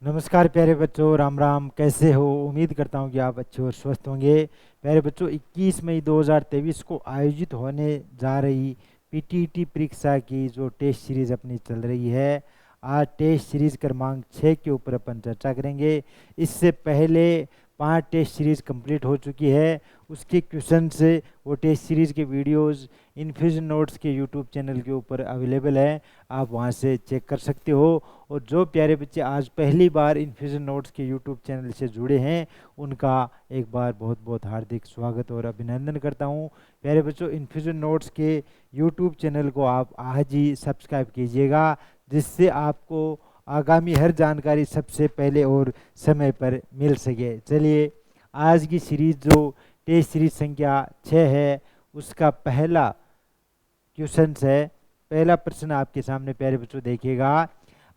नमस्कार प्यारे बच्चों, राम राम। कैसे हो? उम्मीद करता हूँ कि आप अच्छे और स्वस्थ होंगे। प्यारे बच्चों, 21 मई 2023 को आयोजित होने जा रही पीटीईटी परीक्षा की जो टेस्ट सीरीज अपनी चल रही है, आज टेस्ट सीरीज क्रमांक 6 के ऊपर अपन चर्चा करेंगे। इससे पहले 5 टेस्ट सीरीज कंप्लीट हो चुकी है। उसके क्वेश्चन से वो टेस्ट सीरीज के वीडियोस इन्फ्यूजन नोट्स के यूट्यूब चैनल के ऊपर अवेलेबल हैं, आप वहाँ से चेक कर सकते हो। और जो प्यारे बच्चे आज पहली बार इन्फ्यूजन नोट्स के यूट्यूब चैनल से जुड़े हैं, उनका एक बार बहुत बहुत हार्दिक स्वागत और अभिनंदन करता हूं। प्यारे बच्चों, इन्फ्यूजन नोट्स के यूट्यूब चैनल को आप आज ही सब्सक्राइब कीजिएगा, जिससे आपको आगामी हर जानकारी सबसे पहले और समय पर मिल सके। चलिए, आज की सीरीज जो टेस्ट सीरीज संख्या 6 है, उसका पहला क्वेश्चन है। पहला प्रश्न आपके सामने प्यारे बच्चों देखिएगा।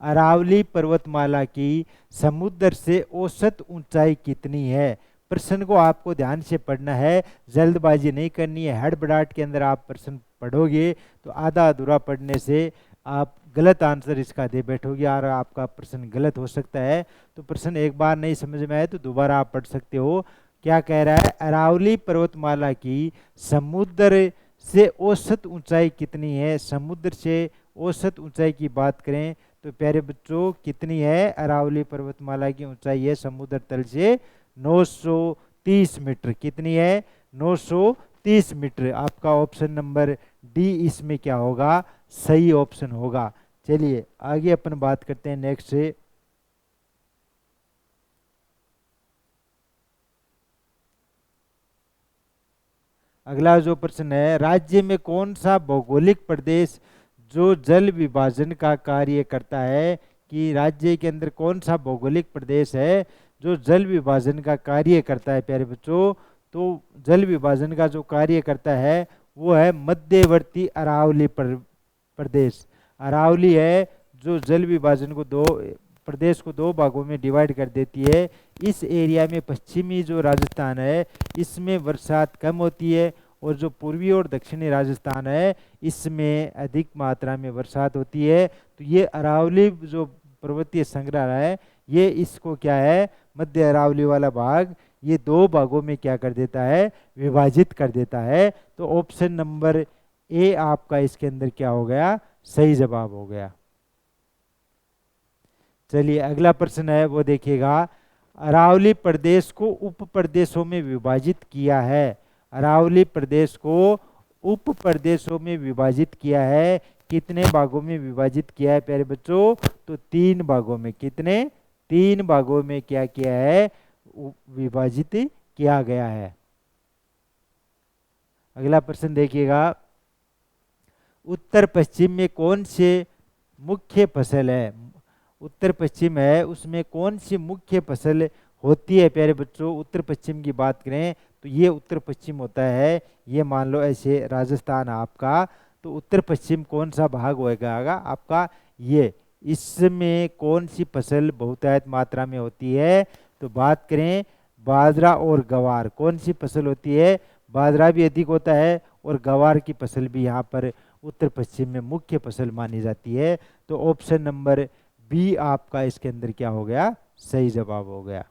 अरावली पर्वतमाला की समुद्र से औसत ऊंचाई कितनी है? प्रश्न को आपको ध्यान से पढ़ना है, जल्दबाजी नहीं करनी है। हड़बड़ाहट के अंदर आप प्रश्न पढ़ोगे तो आधा अधूरा पढ़ने से आप गलत आंसर इसका दे बैठोगे और आपका प्रश्न गलत हो सकता है। तो प्रश्न एक बार नहीं समझ में आए तो दोबारा आप पढ़ सकते हो। क्या कह रहा है? अरावली पर्वतमाला की समुद्र से औसत ऊंचाई कितनी है? समुद्र से औसत ऊंचाई की बात करें तो प्यारे बच्चों कितनी है? अरावली पर्वतमाला की ऊंचाई है समुद्र तल से 930 मीटर। कितनी है? 930 मीटर। आपका ऑप्शन नंबर डी इसमें क्या होगा? सही ऑप्शन होगा। चलिए आगे अपन बात करते हैं नेक्स्ट से। अगला जो प्रश्न है, राज्य में कौन सा भौगोलिक प्रदेश जो जल विभाजन का कार्य करता है? कि राज्य के अंदर कौन सा भौगोलिक प्रदेश है जो जल विभाजन का कार्य करता है? प्यारे बच्चों, तो जल विभाजन का जो कार्य करता है वो है मध्यवर्ती अरावली प्रदेश। अरावली है जो जल विभाजन को प्रदेश को दो भागों में डिवाइड कर देती है। इस एरिया में पश्चिमी जो राजस्थान है, इसमें बरसात कम होती है, और जो पूर्वी और दक्षिणी राजस्थान है, इसमें अधिक मात्रा में बरसात होती है। तो ये अरावली जो पर्वतीय श्रृंखला है, ये इसको क्या है, मध्य अरावली वाला भाग, ये दो भागों में क्या कर देता है? विभाजित कर देता है। तो ऑप्शन नंबर ए आपका इसके अंदर क्या हो गया? सही जवाब हो गया। चलिए अगला प्रश्न है वो देखिएगा। अरावली प्रदेश को उप प्रदेशों में विभाजित किया है। अरावली प्रदेश को उप प्रदेशों में विभाजित किया है। कितने भागों में विभाजित किया है प्यारे बच्चों? तो 3 भागों में। कितने? 3 भागों में क्या किया है? विभाजित किया गया है। अगला प्रश्न देखिएगा। उत्तर पश्चिम में कौन से मुख्य फसल है? उत्तर पश्चिम है, उसमें कौन सी मुख्य फसल होती है प्यारे बच्चों? उत्तर पश्चिम की बात करें तो ये उत्तर पश्चिम होता है। ये मान लो ऐसे राजस्थान आपका, तो उत्तर पश्चिम कौन सा भाग होगा आपका? ये। इसमें कौन सी फसल बहुतायत मात्रा में होती है? तो बात करें बाजरा और गवार, कौन सी फसल होती है? बाजरा भी अधिक होता है और गवार की फसल भी यहाँ पर उत्तर पश्चिम में मुख्य फसल मानी जाती है। तो ऑप्शन नंबर बी आपका इसके अंदर क्या हो गया? सही जवाब हो गया।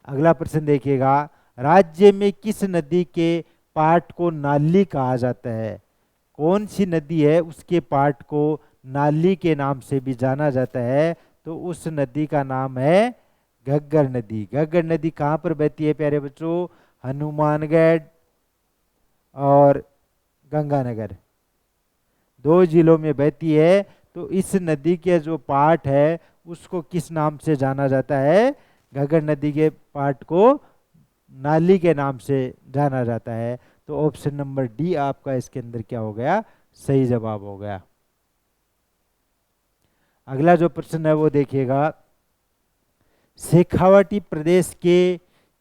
अगला प्रश्न देखिएगा। राज्य में किस नदी के पाट को नाली कहा जाता है? कौन सी नदी है उसके पाट को नाली के नाम से भी जाना जाता है? तो उस नदी का नाम है घग्गर नदी। घग्गर नदी कहाँ पर बहती है प्यारे बच्चों? हनुमानगढ़ और गंगानगर, 2 जिलों में बहती है। तो इस नदी के जो पार्ट है उसको किस नाम से जाना जाता है? घग्गर नदी के पार्ट को नाली के नाम से जाना जाता है। तो ऑप्शन नंबर डी आपका इसके अंदर क्या हो गया? सही जवाब हो गया। अगला जो प्रश्न है वो देखिएगा। शेखावाटी प्रदेश के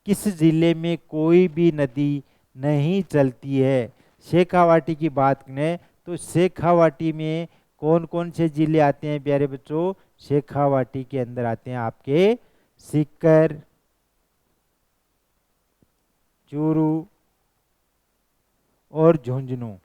किस जिले में कोई भी नदी नहीं चलती है? शेखावाटी की बात करें तो शेखावाटी में कौन कौन से जिले आते हैं प्यारे बच्चों? शेखावाटी के अंदर आते हैं आपके सीकर, चूरू और झुंझुनू।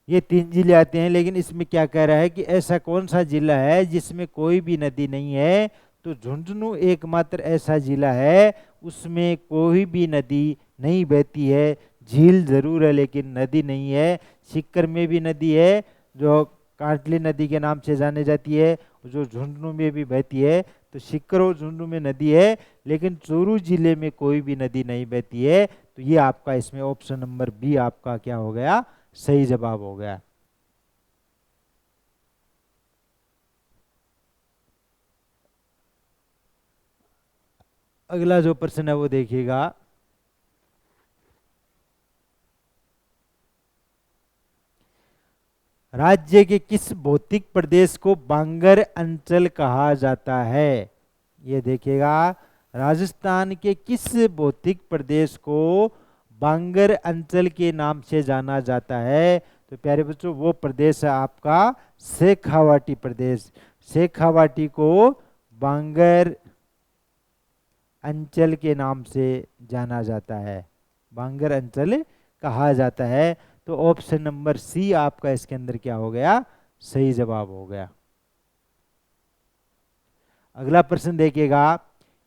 ये 3 जिले आते हैं, लेकिन इसमें क्या कह रहा है कि ऐसा कौन सा जिला है जिसमें कोई भी नदी नहीं है। तो झुंझुनू एकमात्र ऐसा जिला है उसमें कोई भी नदी नहीं बहती है। झील जरूर है लेकिन नदी नहीं है। सीकर में भी नदी है जो कांटली नदी के नाम से जाने जाती है, जो झुंझुनू में भी बहती है। तो सीकर और झुंझुनू में नदी है, लेकिन चूरू जिले में कोई भी नदी नहीं बहती है। तो ये आपका इसमें ऑप्शन नंबर बी आपका क्या हो गया, सही जवाब हो गया। अगला जो प्रश्न है वो देखिएगा, राज्य के किस भौतिक प्रदेश को बांगर अंचल कहा जाता है। ये देखिएगा, राजस्थान के किस भौतिक प्रदेश को बांगर अंचल के नाम से जाना जाता है। तो प्यारे बच्चों वो प्रदेश है आपका शेखावाटी प्रदेश। शेखावाटी को बांगर अंचल के नाम से जाना जाता है, बांगर अंचल कहा जाता है। तो ऑप्शन नंबर सी आपका इसके अंदर क्या हो गया, सही जवाब हो गया। अगला प्रश्न देखिएगा,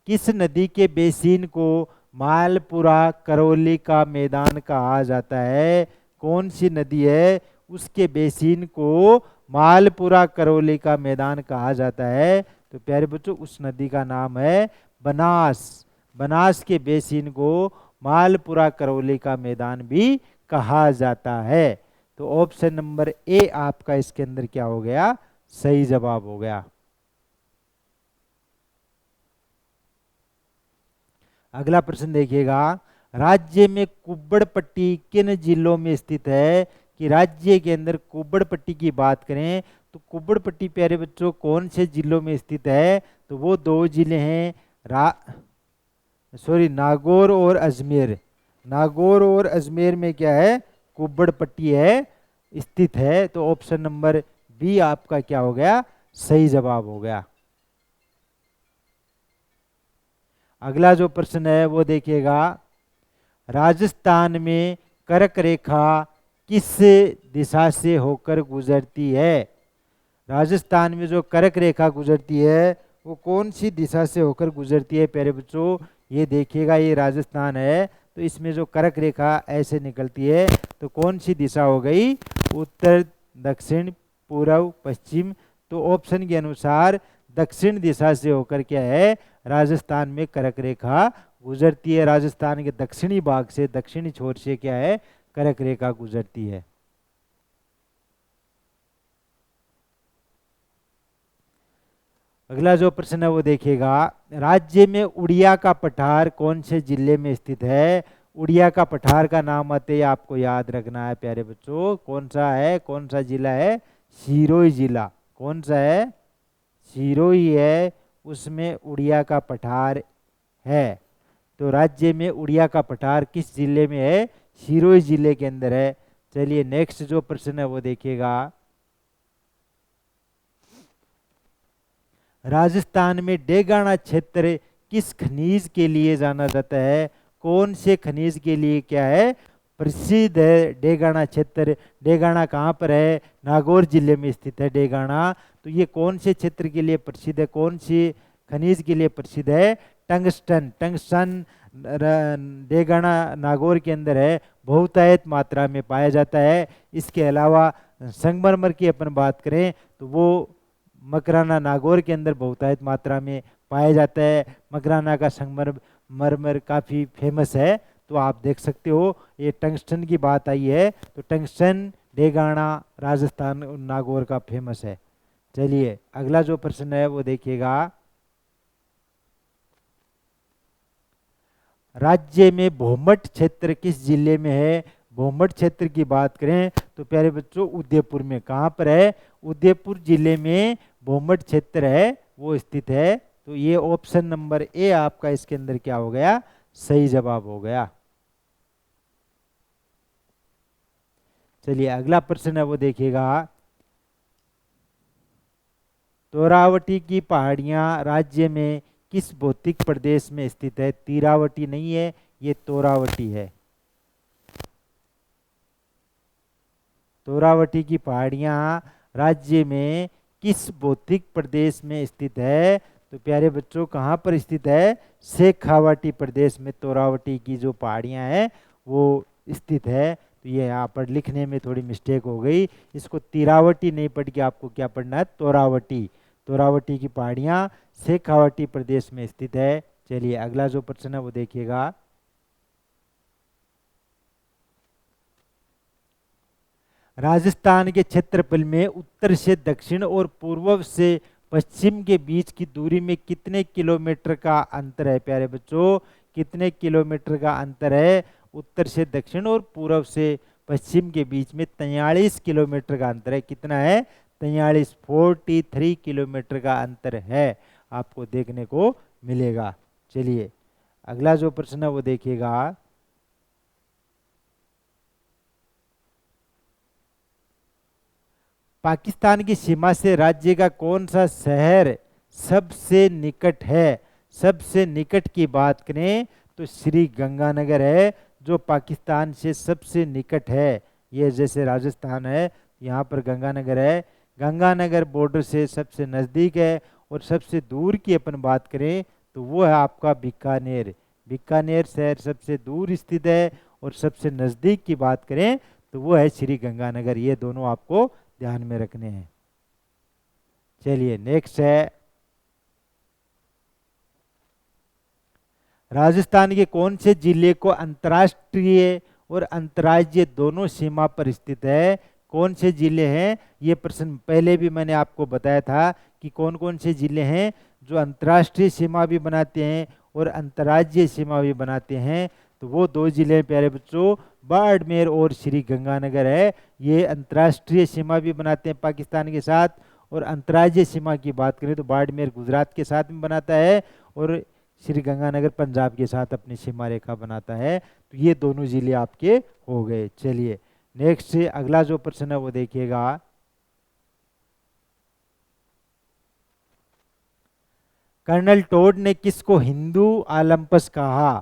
किस नदी के बेसिन को मालपुरा करौली का मैदान कहा जाता है। कौन सी नदी है उसके बेसिन को मालपुरा करौली का मैदान कहा जाता है। तो प्यारे बच्चों उस नदी का नाम है बनास। बनास के बेसिन को मालपुरा करौली का मैदान भी कहा जाता है। तो ऑप्शन नंबर ए आपका इसके अंदर क्या हो गया, सही जवाब हो गया। अगला प्रश्न देखिएगा, राज्य में कुब्बड़पट्टी किन जिलों में स्थित है। कि राज्य के अंदर कुब्बड़पट्टी की बात करें तो कुब्बड़पट्टी प्यारे बच्चों कौन से जिलों में स्थित है। तो वो दो जिले हैं नागौर और अजमेर। नागौर और अजमेर में क्या है, कुब्बड़पट्टी है स्थित है। तो ऑप्शन नंबर बी आपका क्या हो गया, सही जवाब हो गया। अगला जो प्रश्न है वो देखिएगा, राजस्थान में कर्क रेखा किस दिशा से होकर गुजरती है। राजस्थान में जो कर्क रेखा गुजरती है वो कौन सी दिशा से होकर गुजरती है प्यारे बच्चों। ये देखिएगा, ये राजस्थान है तो इसमें जो कर्क रेखा ऐसे निकलती है तो कौन सी दिशा हो गई, उत्तर दक्षिण पूर्व पश्चिम। तो ऑप्शन के अनुसार दक्षिण दिशा से होकर क्या है, राजस्थान में कर्क रेखा गुजरती है। राजस्थान के दक्षिणी भाग से, दक्षिणी छोर से क्या है, कर्क रेखा गुजरती है। अगला जो प्रश्न है वो देखिएगा, राज्य में उड़िया का पठार कौन से जिले में स्थित है। उड़िया का पठार का नाम आते ही आपको याद रखना है प्यारे बच्चों, कौन सा है, कौन सा जिला है, सिरोही जिला। कौन सा है, सिरोही है, उसमें उड़िया का पठार है। तो राज्य में उड़िया का पठार किस जिले में है, सिरोही जिले के अंदर है। चलिए नेक्स्ट जो प्रश्न है वो देखिएगा, राजस्थान में डेगाना क्षेत्र किस खनिज के लिए जाना जाता है। कौन से खनिज के लिए क्या है, प्रसिद्ध है डेगाना क्षेत्र। डेगाना कहाँ पर है, नागौर जिले में स्थित है डेगाना। तो ये कौन से क्षेत्र के लिए प्रसिद्ध है, कौन सी खनिज के लिए प्रसिद्ध है, टंगस्टन। टंगस्टन डेगाना नागौर के अंदर है, बहुतायत मात्रा में पाया जाता है। इसके अलावा संगमरमर की अपन बात करें तो वो मकराना नागौर के अंदर बहुतायत मात्रा में पाया जाता है। मकराना का संगमरमर काफ़ी फेमस है। तो आप देख सकते हो ये टंगस्टन की बात आई है तो टंगस्टन डेगाना राजस्थान नागौर का फेमस है। चलिए अगला जो प्रश्न है वो देखिएगा, राज्य में भोमट क्षेत्र किस जिले में है। भोमट क्षेत्र की बात करें तो प्यारे बच्चों उदयपुर में। कहाँ पर है, उदयपुर जिले में भोमट क्षेत्र है वो स्थित है। तो ये ऑप्शन नंबर ए आपका इसके अंदर क्या हो गया, सही जवाब हो गया। चलिए अगला प्रश्न है वो देखिएगा, तोरावटी की पहाड़ियां राज्य में किस भौतिक प्रदेश में स्थित है। तीरावटी नहीं है, ये तोरावटी है। तोरावटी की पहाड़ियाँ राज्य में किस भौतिक प्रदेश में स्थित है? तो प्यारे बच्चों कहाँ पर स्थित है? शेखावाटी प्रदेश में तोरावटी की जो पहाड़ियाँ हैं वो स्थित है। तो ये यहाँ पर लिखने में थोड़ी मिस्टेक हो गई, इसको तिरावटी नहीं पढ़ के आपको क्या पढ़ना है? तोरावटी। तोरावटी की पहाड़ियाँ शेखावाटी प्रदेश में स्थित है। चलिए अगला जो प्रश्न है वो देखिएगा। राजस्थान के क्षेत्रफल में उत्तर से दक्षिण और पूर्व से पश्चिम के बीच की दूरी में कितने किलोमीटर का अंतर है? प्यारे बच्चों कितने किलोमीटर का अंतर है? उत्तर से दक्षिण और पूर्व से पश्चिम के बीच में 43 किलोमीटर का अंतर है। कितना है? 43 किलोमीटर का अंतर है, आपको देखने को मिलेगा। चलिए अगला जो प्रश्न है वो देखिएगा। पाकिस्तान की सीमा से राज्य का कौन सा शहर सबसे निकट है? सबसे निकट की बात करें तो श्री गंगानगर है जो पाकिस्तान से सबसे निकट है। ये जैसे राजस्थान है, यहाँ पर गंगानगर है, गंगानगर बॉर्डर से सबसे नज़दीक है। और सबसे दूर की अपन बात करें तो वो है आपका बीकानेर। बीकानेर शहर सबसे दूर स्थित है। और सबसे नज़दीक की बात करें तो वो है श्री गंगानगर। ये दोनों आपको ध्यान में रखने हैं। चलिए नेक्स्ट है, राजस्थान के कौन से जिले को अंतर्राष्ट्रीय और अंतर्राज्यीय दोनों सीमा पर स्थित है? कौन से जिले हैं? ये प्रश्न पहले भी मैंने आपको बताया था कि कौन कौन से जिले हैं जो अंतर्राष्ट्रीय सीमा भी बनाते हैं और अंतर्राज्यीय सीमा भी बनाते हैं। तो वो दो जिले प्यारे बच्चों बाड़मेर और श्री गंगानगर है। ये अंतर्राष्ट्रीय सीमा भी बनाते हैं पाकिस्तान के साथ, और अंतर्राज्यीय सीमा की बात करें तो बाड़मेर गुजरात के साथ में बनाता है और श्री गंगानगर पंजाब के साथ अपनी सीमा रेखा बनाता है। तो ये दोनों जिले आपके हो गए। चलिए नेक्स्ट से अगला जो प्रश्न है वो देखिएगा। कर्नल टोड ने किसको हिंदू ओलंपस कहा?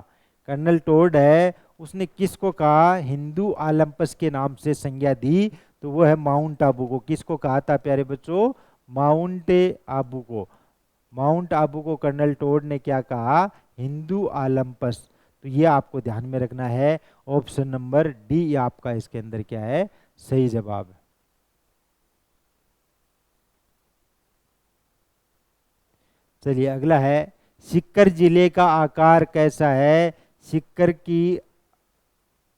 कर्नल टोड है उसने किसको कहा? हिंदू ओलंपस के नाम से संज्ञा दी। तो वो है माउंट आबू को। किसको कहा था प्यारे बच्चों? माउंट आबू को। माउंट आबू को कर्नल टोड ने क्या कहा? हिंदू ओलंपस। तो ये आपको ध्यान में रखना है। ऑप्शन नंबर डी आपका इसके अंदर क्या है? सही जवाब। चलिए अगला है, सीकर जिले का आकार कैसा है? सीकर की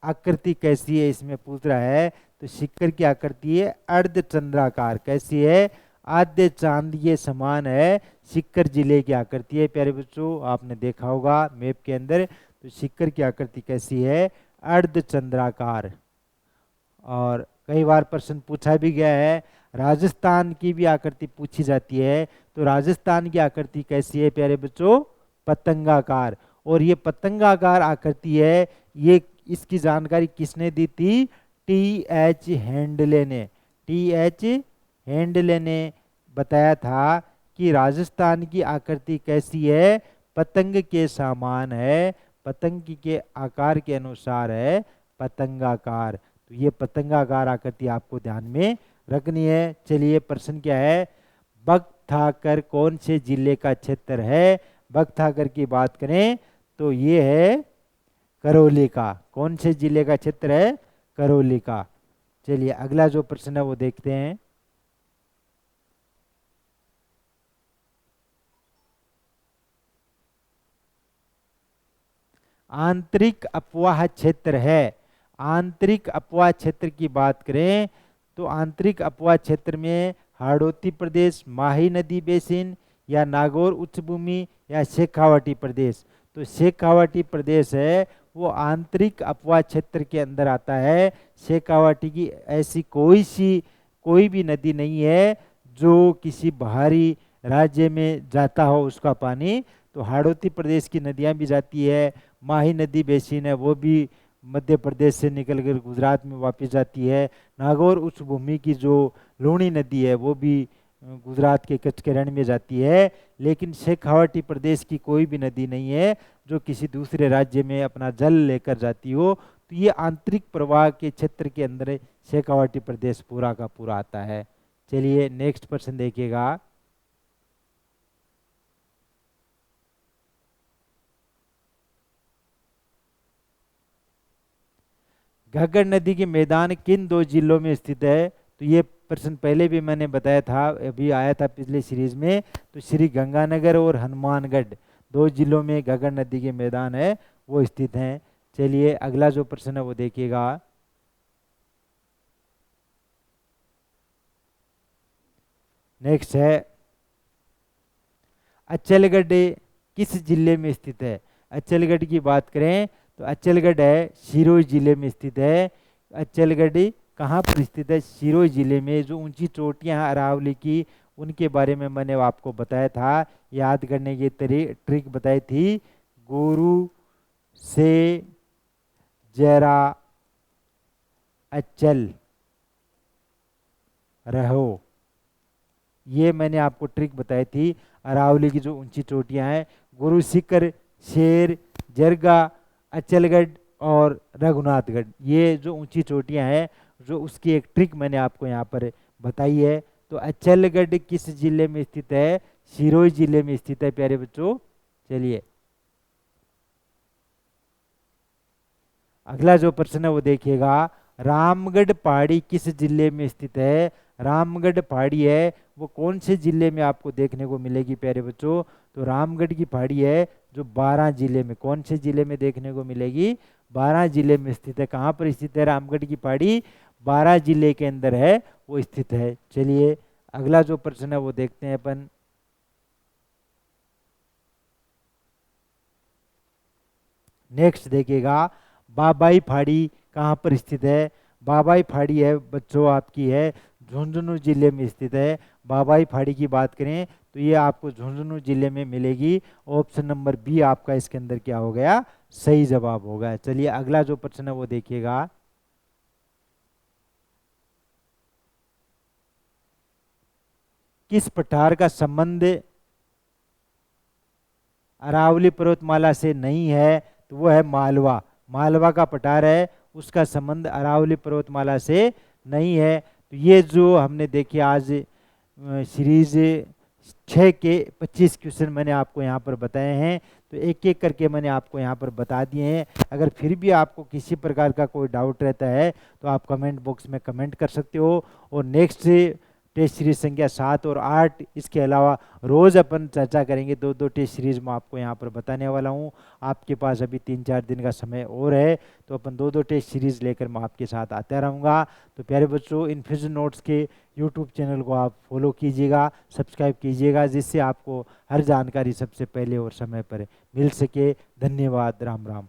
आकृति कैसी है इसमें पूछ रहा है। तो सीकर की आकृति है अर्धचंद्राकार। कैसी है? आधे चांद के समान है सीकर जिले की आकृति है। प्यारे बच्चों आपने देखा होगा मैप के अंदर। तो सीकर की आकृति कैसी है? अर्धचंद्राकार। और कई बार प्रश्न पूछा भी गया है, राजस्थान की भी आकृति पूछी जाती है। तो राजस्थान की आकृति कैसी है प्यारे बच्चों? पतंगाकार। और ये पतंगाकार आकृति है, ये इसकी जानकारी किसने दी थी? T.H. हैंडले ने। T.H. हैंडले ने बताया था कि राजस्थान की आकृति कैसी है? पतंग के समान है, पतंग के आकार के अनुसार है, पतंगाकार। तो ये पतंगाकार आकृति आपको ध्यान में रखनी है। चलिए प्रश्न क्या है? बगथाकर कौन से जिले का क्षेत्र है? बगथाकर की बात करें तो ये है करौली का। कौन से जिले का क्षेत्र है? करौली का। चलिए अगला जो प्रश्न है वो देखते हैं। आंतरिक अपवाह क्षेत्र है। आंतरिक अपवाह क्षेत्र की बात करें तो आंतरिक अपवाह क्षेत्र में हाड़ौती प्रदेश, माही नदी बेसिन, या नागौर उच्चभूमि, या शेखावाटी प्रदेश। तो शेखावाटी प्रदेश है वो आंतरिक अपवाह क्षेत्र के अंदर आता है। शेखावाटी की ऐसी कोई भी नदी नहीं है जो किसी बाहरी राज्य में जाता हो उसका पानी। तो हाड़ौती प्रदेश की नदियां भी जाती है, माही नदी बेसिन है वो भी मध्य प्रदेश से निकलकर गुजरात में वापस जाती है। नागौर उच्च भूमि की जो लूणी नदी है वो भी गुजरात के कच्छ के रण में जाती है। लेकिन शेखावाटी प्रदेश की कोई भी नदी नहीं है जो किसी दूसरे राज्य में अपना जल लेकर जाती हो। तो ये आंतरिक प्रवाह के क्षेत्र के अंदर शेखावाटी प्रदेश पूरा का पूरा आता है। चलिए नेक्स्ट प्रश्न देखिएगा। घग्गर नदी के मैदान किन दो जिलों में स्थित है? तो ये प्रश्न पहले भी मैंने बताया था, अभी आया था पिछले सीरीज में। तो श्री गंगानगर और हनुमानगढ़ दो जिलों में घग्गर नदी के मैदान है वो स्थित हैं। चलिए अगला जो प्रश्न है वो देखिएगा। नेक्स्ट है, अचलगढ़ किस जिले में स्थित है? अचलगढ़ की बात करें तो अचलगढ़ है सिरोही जिले में स्थित है। अचलगढ़ कहाँ पर स्थित है? सिरोही जिले में। जो ऊंची चोटियां हैं अरावली की, उनके बारे में मैंने आपको बताया था, याद करने की ट्रिक बताई थी। गुरु से जरा अचल रहो, ये मैंने आपको ट्रिक बताई थी। अरावली की जो ऊंची चोटियां हैं, गुरु शिखर, शेर, जरगा, अचलगढ़ और रघुनाथगढ़, ये जो ऊंची चोटियां हैं, जो उसकी एक ट्रिक मैंने आपको यहाँ पर बताई है। तो अचलगढ़ किस जिले में स्थित है? सिरोही जिले में स्थित है प्यारे बच्चों। चलिए अगला जो प्रश्न है वो देखिएगा। रामगढ़ पहाड़ी किस जिले में स्थित है? रामगढ़ पहाड़ी है वो कौन से जिले में आपको देखने को मिलेगी प्यारे बच्चों? तो रामगढ़ की पहाड़ी है जो 12 जिले में, कौन से जिले में देखने को मिलेगी? 12 जिले में स्थित है। कहाँ पर स्थित है रामगढ़ की पहाड़ी? 12 जिले के अंदर है वो स्थित है। चलिए अगला जो प्रश्न है वो देखते हैं अपन। नेक्स्ट देखिएगा, बाबाई पहाड़ी कहाँ पर स्थित है? बाबाई पहाड़ी है बच्चों आपकी है झुंझुनू जिले में स्थित है। बाबाई पहाड़ी की बात करें तो ये आपको झुंझुनू जिले में मिलेगी। ऑप्शन नंबर बी आपका इसके अंदर क्या हो गया? सही जवाब होगा। चलिए अगला जो प्रश्न है वो देखिएगा। किस पठार का संबंध अरावली पर्वतमाला से नहीं है? तो वो है मालवा। मालवा का पठार है, उसका संबंध अरावली पर्वतमाला से नहीं है। तो ये जो हमने देखी आज सीरीज 6 के 25 क्वेश्चन मैंने आपको यहाँ पर बताए हैं। तो एक एक करके मैंने आपको यहाँ पर बता दिए हैं। अगर फिर भी आपको किसी प्रकार का कोई डाउट रहता है तो आप कमेंट बॉक्स में कमेंट कर सकते हो। और नेक्स्ट टेस्ट सीरीज संख्या 7 और 8 इसके अलावा रोज अपन चर्चा करेंगे। दो दो टेस्ट सीरीज मैं आपको यहाँ पर बताने वाला हूँ। आपके पास अभी 3-4 दिन का समय और है, तो अपन दो दो टेस्ट सीरीज लेकर मैं आपके साथ आता रहूँगा। तो प्यारे बच्चों, इन्फ्यूजन नोट्स के यूट्यूब चैनल को आप फॉलो कीजिएगा, सब्सक्राइब कीजिएगा, जिससे आपको हर जानकारी सबसे पहले और समय पर मिल सके। धन्यवाद। राम राम।